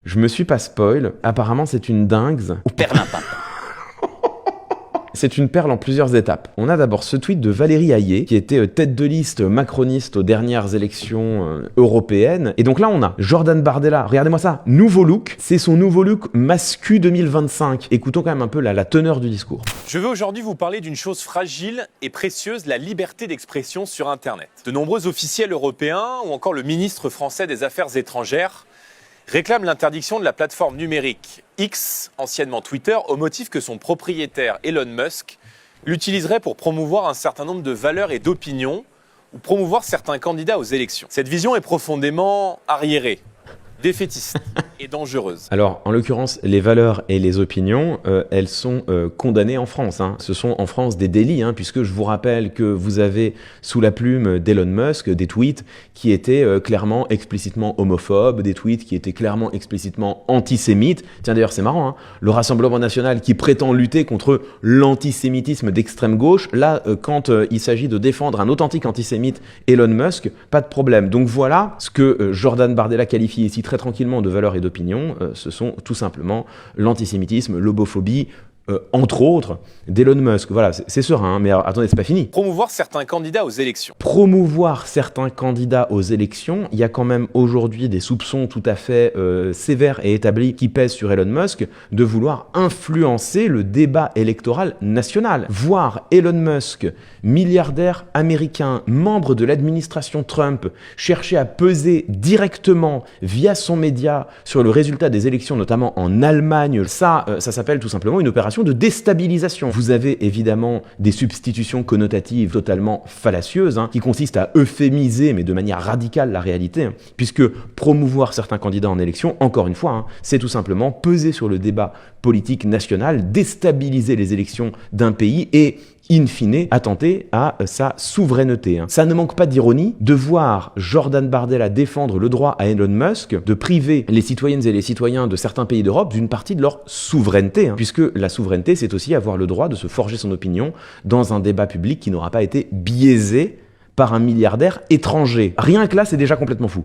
Je me suis pas spoil, apparemment c'est une dingue. Ou perlimpinpin. C'est une perle en plusieurs étapes. On a d'abord ce tweet de Valérie Hayé, qui était tête de liste macroniste aux dernières élections européennes. Et donc là, on a Jordan Bardella. Regardez-moi ça. Nouveau look. C'est son nouveau look mascu 2025. Écoutons quand même un peu la teneur du discours. Je veux aujourd'hui vous parler d'une chose fragile et précieuse, la liberté d'expression sur Internet. De nombreux officiels européens ou encore le ministre français des Affaires étrangères réclame l'interdiction de la plateforme numérique X, anciennement Twitter, au motif que son propriétaire Elon Musk l'utiliserait pour promouvoir un certain nombre de valeurs et d'opinions ou promouvoir certains candidats aux élections. Cette vision est profondément arriérée, défaitiste et dangereuse. Alors, en l'occurrence, les valeurs et les opinions, elles sont condamnées en France. Ce sont en France des délits, puisque je vous rappelle que vous avez sous la plume d'Elon Musk des tweets qui étaient clairement, explicitement homophobes, des tweets qui étaient clairement, explicitement antisémites. Tiens, d'ailleurs, c'est marrant, le Rassemblement national qui prétend lutter contre l'antisémitisme d'extrême gauche, là, quand il s'agit de défendre un authentique antisémite, Elon Musk, pas de problème. Donc voilà ce que Jordan Bardella qualifie ici très tranquillement de valeurs et d'opinions, ce sont tout simplement l'antisémitisme, l'homophobie, entre autres, d'Elon Musk. Voilà, c'est serein, mais alors, attendez, c'est pas fini. Promouvoir certains candidats aux élections. Promouvoir certains candidats aux élections, il y a quand même aujourd'hui des soupçons tout à fait sévères et établis qui pèsent sur Elon Musk de vouloir influencer le débat électoral national. Voir Elon Musk, milliardaire américain, membre de l'administration Trump, chercher à peser directement via son média sur le résultat des élections, notamment en Allemagne, ça s'appelle tout simplement une opération de déstabilisation. Vous avez évidemment des substitutions connotatives totalement fallacieuses qui consistent à euphémiser, mais de manière radicale, la réalité, puisque promouvoir certains candidats en élection, encore une fois, c'est tout simplement peser sur le débat politique national, déstabiliser les élections d'un pays et in fine, attenter à sa souveraineté. Ça ne manque pas d'ironie de voir Jordan Bardella défendre le droit à Elon Musk de priver les citoyennes et les citoyens de certains pays d'Europe d'une partie de leur souveraineté. Puisque la souveraineté, c'est aussi avoir le droit de se forger son opinion dans un débat public qui n'aura pas été biaisé par un milliardaire étranger. Rien que là, c'est déjà complètement fou.